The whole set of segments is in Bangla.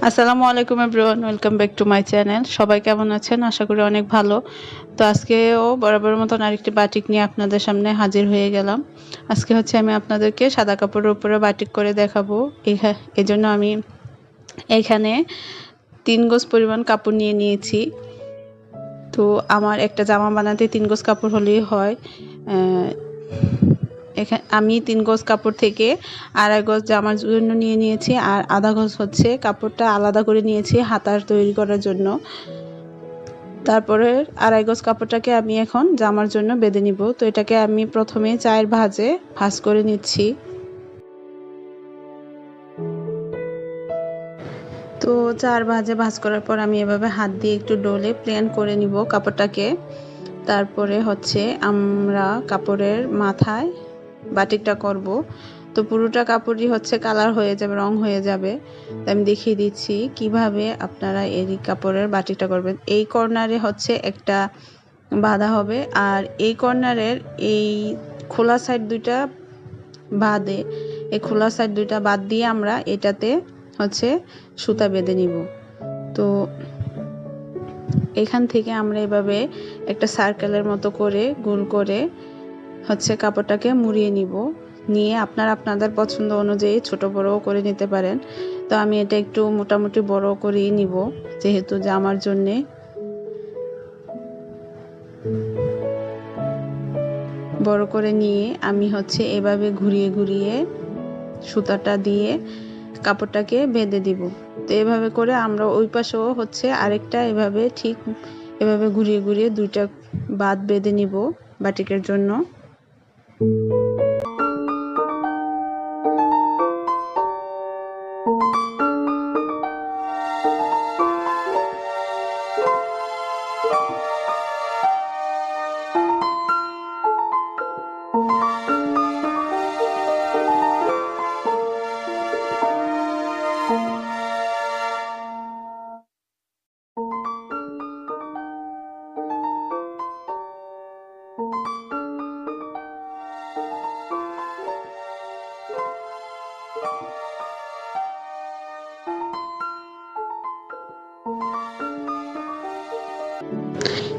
আসসালামু আলাইকুম everyone, welcome back to my channel. সবাই কেমন আছেন? আশা করি অনেক ভালো। তো আজকেও বরাবরের মতন আরেকটি বাটিক নিয়ে আপনাদের সামনে হাজির হয়ে গেলাম। আজকে হচ্ছে আমি আপনাদেরকে সাদা কাপড়ের উপরে বাটিক করে দেখাবো। এজন্য আমি এখানে 3 গজ পরিমাণ কাপড় নিয়ে নিয়েছি। তো আমার একটা জামা বানাতে 3 গজ কাপড় হলেই হয়। এখানে আমি 3 গজ কাপড় থেকে 2.5 গজ জামার জন্য নিয়ে নিয়েছি, আর আধা গজ হচ্ছে কাপড়টা আলাদা করে নিয়েছি হাতার তৈরি করার জন্য। তারপরে 2.5 গজ কাপড়টাকে আমি এখন জামার জন্য বেঁধে নিব। তো এটাকে আমি প্রথমে 4 ভাঁজে ভাঁজ করে নিচ্ছি। তো 4 ভাঁজে ভাঁজ করার পর আমি এভাবে হাত দিয়ে একটু ডলে প্লেন করে নিব কাপড়টাকে। তারপরে হচ্ছে আমরা কাপড়ের মাথায় বাটিকটা করব। তো পুরোটা কাপড়ই হচ্ছে কালার হয়ে যাবে, রং হয়ে যাবে। আমি দেখিয়ে দিচ্ছি কিভাবে আপনারা এই কাপড়ের বাটিকটা করবেন। এই কর্নারে হচ্ছে একটা বাঁধা হবে, আর এই কর্নারের এই খোলা সাইড দুইটা বাদে এই খোলা সাইড দুইটা বাদ দিয়ে আমরা এটাতে হচ্ছে সুতা বেঁধে নিব। তো এখান থেকে আমরা এভাবে একটা সার্কেলের মতো করে গোল করে হচ্ছে কাপড়টাকে মুড়িয়ে নিব। নিয়ে আপনারা আপনাদের পছন্দ অনুযায়ী ছোট বড়ও করে নিতে পারেন। তো আমি এটা একটু মোটামুটি বড় করেই নিব, যেহেতু জামার জন্যে। বড় করে নিয়ে আমি হচ্ছে এভাবে ঘুরিয়ে ঘুরিয়ে সুতাটা দিয়ে কাপড়টাকে বেঁধে দিব। তো এভাবে করে আমরা ওই পাশেও হচ্ছে আরেকটা এভাবে ঠিক এভাবে ঘুরিয়ে ঘুরিয়ে দুইটা বাঁধ বেঁধে নিব বাটিকের জন্য।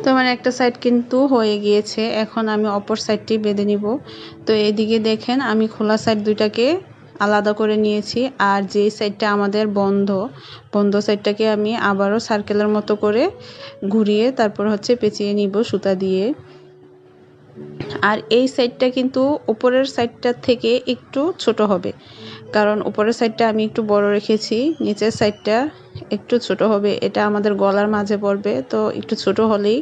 তো আমার একটা সাইড কিন্তু হয়ে গিয়েছে, এখন আমি অপর সাইডটি বেঁধে নিব। তো এদিকে দেখেন আমি খোলা সাইড দুইটাকে আলাদা করে নিয়েছি, আর যে সাইডটা আমাদের বন্ধ সাইডটাকে আমি আবারও সার্কেলের মতো করে ঘুরিয়ে তারপর হচ্ছে পেঁচিয়ে নিব সুতা দিয়ে। আর এই সাইডটা কিন্তু উপরের সাইডটার থেকে একটু ছোট হবে, কারণ উপরের সাইডটা আমি একটু বড় রেখেছি, নিচের সাইডটা একটু ছোট হবে। এটা আমাদের গলার মাঝে পড়বে, তো একটু ছোট হলেই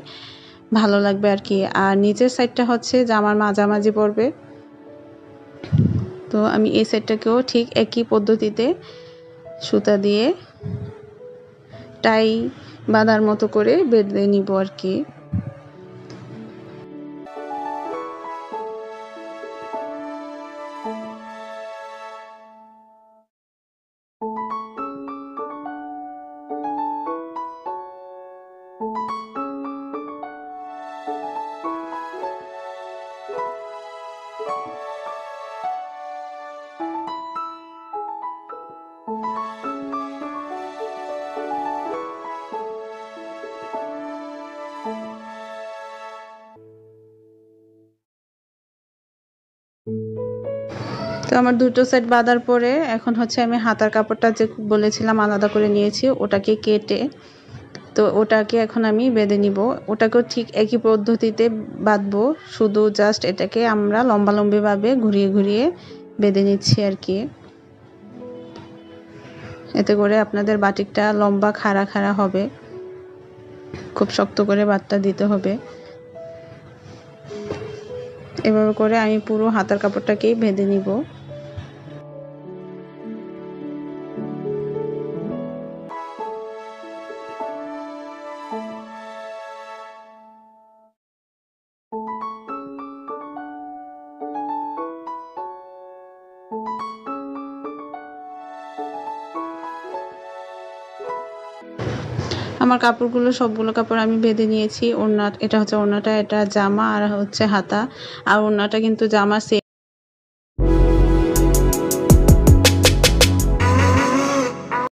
ভালো লাগবে আর কি। আর নিচের সাইডটা হচ্ছে জামার মাঝামাঝি পড়বে। তো আমি এই সাইডটাকেও ঠিক একই পদ্ধতিতে সুতা দিয়ে টাই বাঁধার মতো করে বেঁধে নিব আর কি। তো আমার দুটো সেট বাঁধার পরে এখন হচ্ছে আমি হাতার কাপড়টা যে বলেছিলাম আলাদা করে নিয়েছি, ওটাকে কেটে তো ওটাকে এখন আমি বেঁধে নিব। ওটাকেও ঠিক একই পদ্ধতিতে বাঁধবো, শুধু জাস্ট এটাকে আমরা লম্বালম্বিভাবে ঘুরিয়ে ঘুরিয়ে বেঁধে নিচ্ছি আর কি। এতে করে আপনাদের বাটিকটা লম্বা খাড়া খাড়া হবে। খুব শক্ত করে বাঁধটা দিতে হবে। এভাবে করে আমি পুরো হাতার কাপড়টাকেই বেঁধে নিব। আমার কাপড়গুলো সবগুলো কাপড় আমি বেঁধে নিয়েছি। ওড়না, এটা হচ্ছে ওড়নাটা, এটা জামা, আর হচ্ছে হাতা। আর ওড়নাটা কিন্তু জামা